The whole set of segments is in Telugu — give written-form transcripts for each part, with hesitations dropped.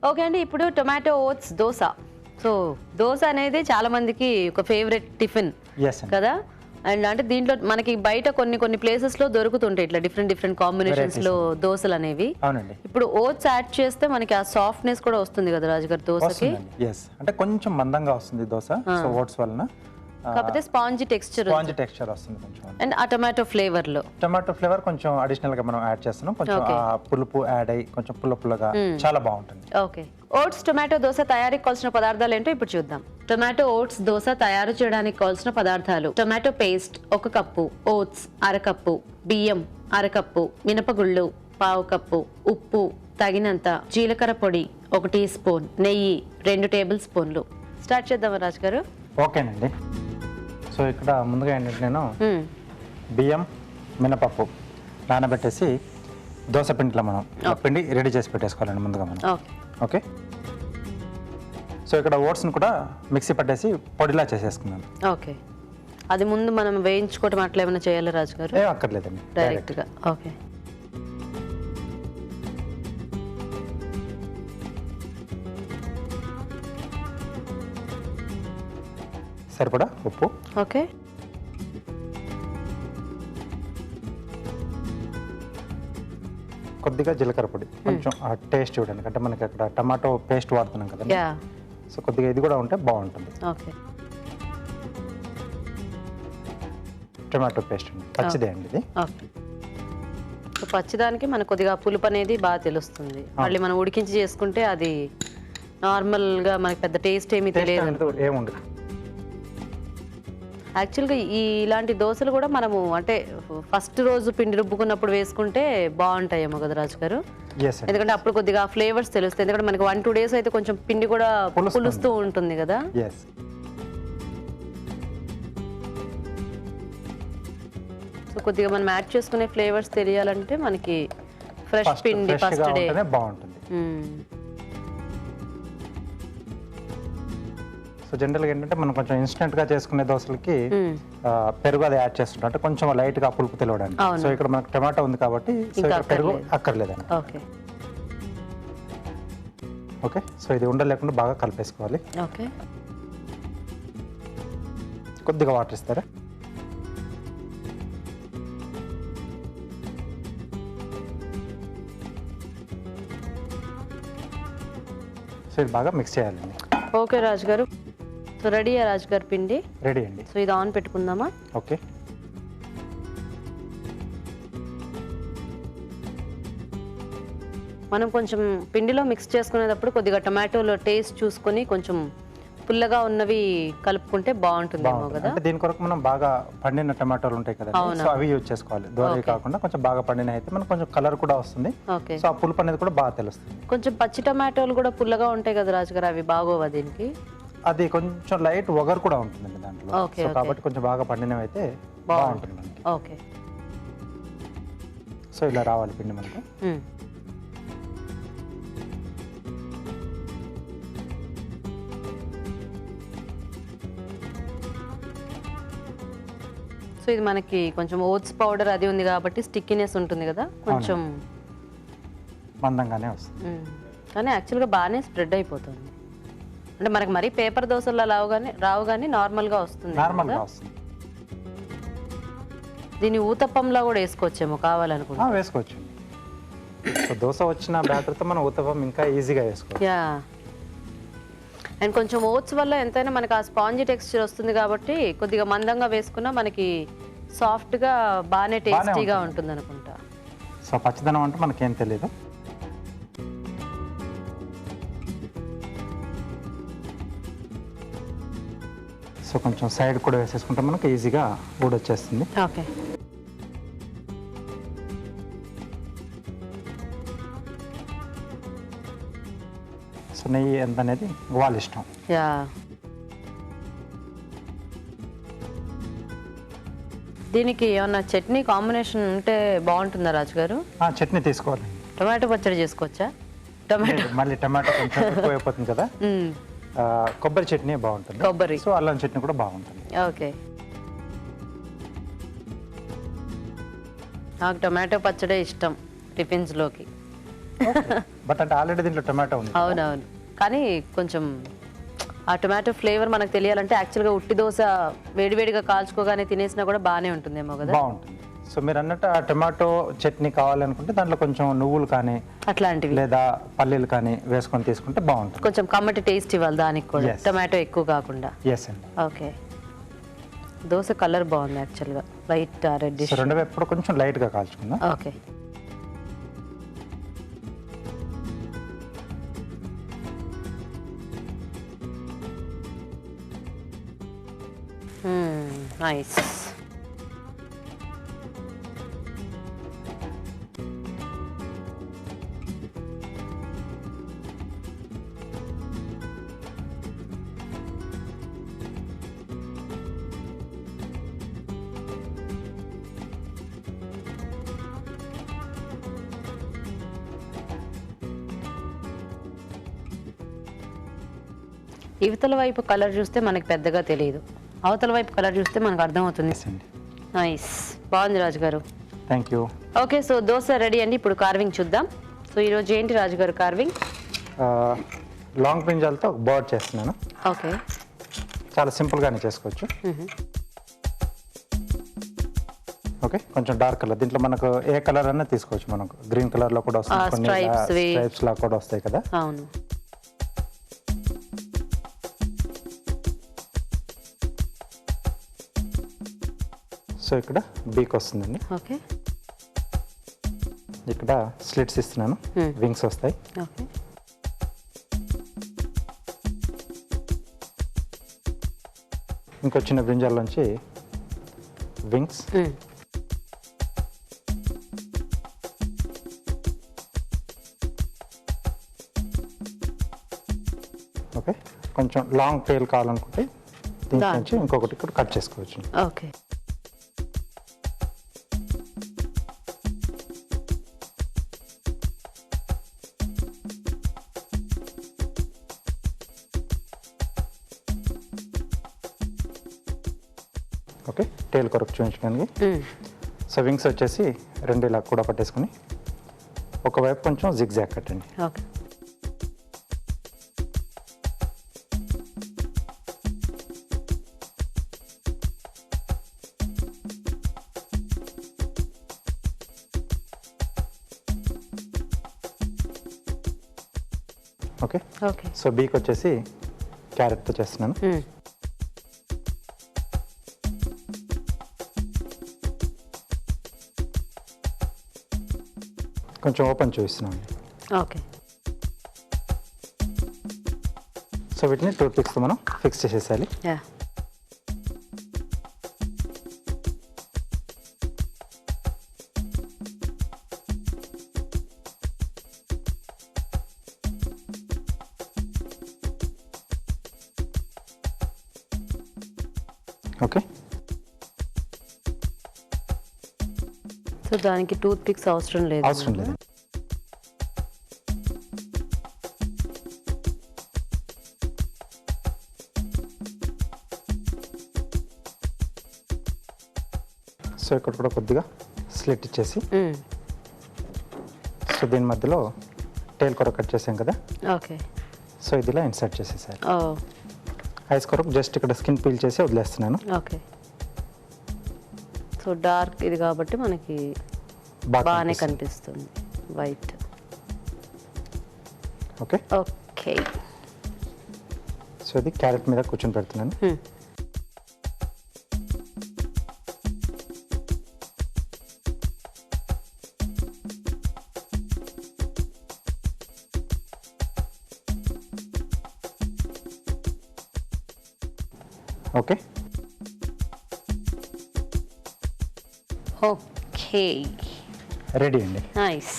ఓకే అండి, ఇప్పుడు tomato oats dosa. So dosa అనేది చాలా మందికి ఒక ఫేవరెట్ టిఫిన్ కదా. అండ్ అంటే దీంట్లో మనకి బయట కొన్ని ప్లేసెస్ లో దొరుకుతుంటాయి ఇట్లా డిఫరెంట్ కాంబినేషన్స్ లో దోశలు అనేవి. ఇప్పుడు ఓట్స్ యాడ్ చేస్తే మనకి ఆ సాఫ్ట్నెస్ కూడా వస్తుంది కదా రాజు గారు దోశకి. అంటే కొంచెం మందంగా వస్తుంది దోశ సో ఓట్స్ వలన. కాకపోతే స్పాంజీ టెక్స్చర్ వస్తుంది కొంచెం. అండ్ ఆ టొమాటో ఫ్లేవర్ కొంచెం అడిషనల్ గా మనం యాడ్ చేస్తున్నాం. కొంచెం పులుపు యాడ్ అయ్యి కొంచెం పుల్లగా చాలా బాగుంటుంది. ఓకే, ఓట్స్ టొమాటో దోశ తయారీకి కావాల్సిన పదార్థాలు ఏంటో ఇప్పుడు చూద్దాం. టొమాటో ఓట్స్ దోశ తయారు చేయడానికి కావాల్సిన పదార్థాలు: tomato paste 1 cup, oats 1/2 cup, బియ్యం 1/2 కప్పు, మినపగుళ్ళు 1/2 కప్పు, ఉప్పు తగినంత, జీలకర్ర పొడి 1 టీ స్పూన్, నెయ్యి 2 టేబుల్ స్పూన్లు. స్టార్ట్ చేద్దామా రాజు గారు? ఓకేనండి. సో ఇక్కడ ముందుగా ఏంటంటే నేను బియ్యం మినపప్పు నానబెట్టేసి దోశ పిండిలో మనం పిండి రెడీ చేసి పెట్టేసుకోవాలండి ముందుగా మనం. ఓకే, సో ఇక్కడ ఓట్స్ని కూడా మిక్సీ పట్టేసి పొడిలా చేసేసుకున్నాను. ఓకే, అది ముందు మనం వేయించుకోవటం అట్లా ఏమైనా చేయాలి రాజు గారు? ఏం అక్కర్లేదండి, డైరెక్ట్గా. ఓకే, సరిపడా ఉప్పు. ఓకే, కొద్దిగా జీలకర్ర పొడి, కొంచెం టేస్ట్ చూడండి. అంటే మనకి అక్కడ టమాటో పేస్ట్ వాడుతున్నాం కదా, సో కొద్దిగా ఇది కూడా ఉంటే బాగుంటుంది. ఓకే, టమాటో పేస్ట్ పచ్చిదే అండి ఇది. ఓకే, సో పచ్చిదానికి మనకు కొద్దిగా పులుపు అనేది బాగా తెలుస్తుంది. మళ్ళీ మనం ఉడికించి చేసుకుంటే అది నార్మల్గా మనకి పెద్ద టేస్ట్ ఏమీ తెలియదు, ఏముండదు. యాక్చువల్గా ఇలాంటి దోశలు కూడా మనము అంటే ఫస్ట్ రోజు పిండి రుబ్బుకున్నప్పుడు వేసుకుంటే బాగుంటాయేమో కదా రాజు గారు? ఎందుకంటే అప్పుడు కొద్దిగా ఫ్లేవర్స్ తెలుస్తాయి. ఎందుకంటే మనకి 1-2 డేస్ అయితే కొంచెం పిండి కూడా పులుస్తూ ఉంటుంది కదా. సో కొద్దిగా మనం యాడ్ చేసుకునే ఫ్లేవర్స్ తెలియాలంటే మనకి ఫ్రెష్ పిండి ఫస్ట్ డే బాగుంటుంది. సో జనరల్గా ఏంటంటే మనం కొంచెం ఇన్స్టెంట్గా చేసుకునే దోశలకి పెరుగు అది యాడ్ చేస్తుంటాం, అంటే కొంచెం లైట్గా పులుపు తెలియడానికి. సో ఇక్కడ మనకు టమాటో ఉంది కాబట్టి పెరుగు అక్కర్లేదండి. ఓకే, సో ఇది ఉండలేకుండా బాగా కలిపేసుకోవాలి. ఓకే, కొద్దిగా వాటర్ ఇస్తారా? సో ఇది బాగా మిక్స్ చేయాలండి. ఓకే రాజు గారు, సో రెడీయా రాజు గారు పిండి? రెడీ అండి. సో ఇది ఆన్ పెట్టుకుందామా? ఓకే, మనం కొంచెం పిండిలో మిక్స్ చేసుకునేటప్పుడు కొద్దిగా టొమాటోలో టేస్ట్ చూసుకొని కొంచెం పుల్లగా ఉన్నవి కలుపుకుంటే బాగుంటుందేమో కదా. అంటే దీని కొరకు మనం బాగా పండిన టమాటోలు ఉంటాయి కదా, సో అవి యూజ్ చేసుకోవాలి. దూరవి కాకుండా కొంచెం బాగా పండిన అయితే మనకు కొంచెం కలర్ కూడా వస్తుంది. సో ఆ పులుపు అనేది కూడా బాగా తెలుస్తుంది. కొంచెం పచ్చి టమాటోలు కూడా పుల్లగా ఉంటాయి కదా రాజు గారు, అవి బాగోవా దీనికి? అది కొంచెం లైట్ ఒగరు కూడా ఉంటుందండి దాంట్లో, సో కాబట్టి కొంచెం బాగా పండినవి అయితే బాగుంటుంది మనకి. ఓకే, సో ఇలా రావాలి పిండి మనకు. సో ఇది మనకి కొంచెం ఓట్స్ పౌడర్ అది ఉంది కాబట్టి స్టిక్కీనెస్ ఉంటుంది కదా, కొంచెం మందంగానే వస్తుంది. కానీ యాక్చువల్గా బాగానే స్ప్రెడ్ అయిపోతుంది. అంటే మనకి మరీ పేపర్ దోశల్లో రావు కానీ నార్మల్గా వస్తుంది. దీన్ని ఊతప్పంలా కూడా వేసుకోవచ్చేమో కావాలనుకుంటా. వేసుకోవచ్చు. సో దోశ వచ్చిన బ్యాటర్తో మనం ఊతప్పం ఇంకా ఈజీగా వేసుకోవచ్చు. అండ్ కొంచెం ఓట్స్ వల్ల ఎంతైనా మనకి ఆ స్పాంజీ టెక్స్చర్ వస్తుంది కాబట్టి కొద్దిగా మందంగా వేసుకున్నా మనకి సాఫ్ట్గా బాగానే టేస్టీగా ఉంటుంది అనుకుంటా. సో పచ్చదనం అంటే మనకేం తెలియదు. సో కొంచెం సైడ్ కూడా వేసేసుకుంటే మనకి ఈజీగా ఊడొచ్చేస్తుంది. ఓకే, సో నెయ్యి ఎంత అనేది వాళ్ళ ఇష్టం. దీనికి ఏమన్నా చట్నీ కాంబినేషన్ ఉంటే బాగుంటుందా రాజు గారు? చట్నీ తీసుకోవాలి. టమాటో పచ్చడి చేసుకోవచ్చా? మళ్ళీ టమాటో కొంచెం ఎక్కువ అయిపోతుంది కదా, కొబ్బరి చట్నీ బాగుంటుంది. కొబ్బరి, సో అల్లం చట్నీ కూడా బాగుంటుంది. ఓకే, నాకు టమాటో పచ్చడే ఇష్టం టిఫిన్స్లోకి. బట్ అంటే ఆల్రెడీ దీంట్లో టొమాటో ఉంది. అవునవును, కానీ కొంచెం ఆ టొమాటో ఫ్లేవర్ మనకు తెలియాలంటే యాక్చువల్గా ఉట్టి దోశ వేడివేడిగా కాల్చుకోగానే తినేసినా కూడా బాగానే ఉంటుందేమో కదా. బాగుంటుంది. సో మీరు అన్నట్టు ఆ టొమాటో చట్నీ కావాలనుకుంటే దాంట్లో కొంచెం నువ్వులు కానీ అట్లాంటివి లేదా పల్లీలు కానీ వేసుకొని తీసుకుంటే బాగుంటుంది. కొంచెం కమ్మటి టేస్ట్ ఇవ్వాలి దానికి కూడా, Yes. టొమాటో ఎక్కువ కాకుండా. ఎస్ అండి. ఓకే, దోశ కలర్ బాగుంది యాక్చువల్గా, లైట్ రెడ్డిష్. సో రెండు వైపు కొంచెం లైట్గా కాల్చుకుందాం. Okay, nice. ఇవతల వైపు కలర్ చూస్తే మనకి పెద్దగా తెలియదు, అవతల వైపు కలర్ చూస్తే మనకు అర్థమవుతుంది. ఎస్ అండి. నైస్, బాగుంది రాజు గారు. Thank you. Okay, so dosa ready అండి. ఇప్పుడు కార్వింగ్ చూద్దాం. సో ఈరోజు ఏంటి రాజు గారు కార్వింగ్? లాంగ్ బ్రింజాల్తో బర్డ్ చేస్తున్నాను. ఓకే, చాలా సింపుల్గానే చేసుకోవచ్చు. ఓకే, కొంచెం డార్క్ కలర్, దీంట్లో మనకు ఏ కలర్ అన్నా తీసుకోవచ్చు. మనకు గ్రీన్ కలర్లో కూడా వస్తుంది, కొన్ని స్ట్రైప్స్ లా కూడా వస్తాయి కదా. అవును. సో ఇక్కడ బీక్ వస్తుందండి. ఓకే, ఇక్కడ స్లిట్స్ ఇస్తున్నాను, వింగ్స్ వస్తాయి. ఓకే, ఇంకో చిన్న బ్రింజాల్లోంచి వింగ్స్. ఓకే, కొంచెం లాంగ్ టైల్ కావాలనుకుంటే దీని నుంచి ఇంకొకటి ఇక్కడ కట్ చేసుకోవచ్చు. ఓకే, ఓకే, టైల్ కొరకు చూపించడానికి. సో వింగ్స్ వచ్చేసి రెండు ఇలా కూడా పట్టేసుకుని ఒకవైపు కొంచెం జిగ్జాగ్ కట్టండి. Okay, okay. ఓకే, సో బీక్ వచ్చేసి క్యారెట్తో చేస్తున్నాను. కొంచెం ఓపెన్ చూపిస్తున్నాను. ఓకే, సో వీటిని టూత్ పిక్స్తో మనం ఫిక్స్ చేసేసాలి. యా. ఓకే, సో దానికి టూత్ పిక్స్ అవసరం లేదు. అవసరం లేదు. సో ఇక్కడ కూడా కొద్దిగా స్లిట్ ఇచ్చేసి, సో దీని మధ్యలో టైల్ కొరకు కట్ చేసాం కదా. ఓకే, సో ఇదిలా ఇన్సర్ట్ చేసేసారు. ఓ ఐస్ కొరకు జస్ట్ ఇక్కడ స్కిన్ పీల్ చేసి వదిలేస్తున్నాను. ఓకే, సో డార్క్ ఇది కాబట్టి మనకి బాగా బాగానే కనిపిస్తుంది వైట్. ఓకే, ఓకే, సో ఇది క్యారెట్ మీద కూర్చొని పెడుతున్నాను. ఓకే, ఓకే, రెడీ అండి. నైస్.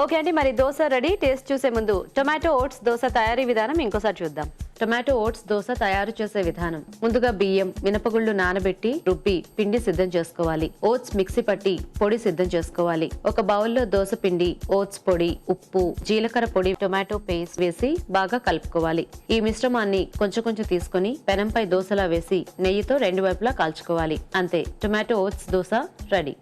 ఓకే అండి, మరి దోశ రెడీ. టేస్ట్ చూసే ముందు టొమాటో ఓట్స్ దోశ తయారీ విధానం ఇంకోసారి చూద్దాం. టొమాటో ఓట్స్ దోశ తయారు చేసే విధానం: ముందుగా బియ్యం, మినపగుళ్ళు నానబెట్టి రుబ్బి పిండి సిద్ధం చేసుకోవాలి. ఓట్స్ మిక్సీ పట్టి పొడి సిద్ధం చేసుకోవాలి. ఒక బౌల్లో దోశ పిండి, ఓట్స్ పొడి, ఉప్పు, జీలకర్ర పొడి, టొమాటో పేస్ట్ వేసి బాగా కలుపుకోవాలి. ఈ మిశ్రమాన్ని కొంచెం కొంచెం తీసుకొని పెనంపై దోశలా వేసి నెయ్యితో రెండు వైపులా కాల్చుకోవాలి. అంతే, టొమాటో ఓట్స్ దోశ రెడీ.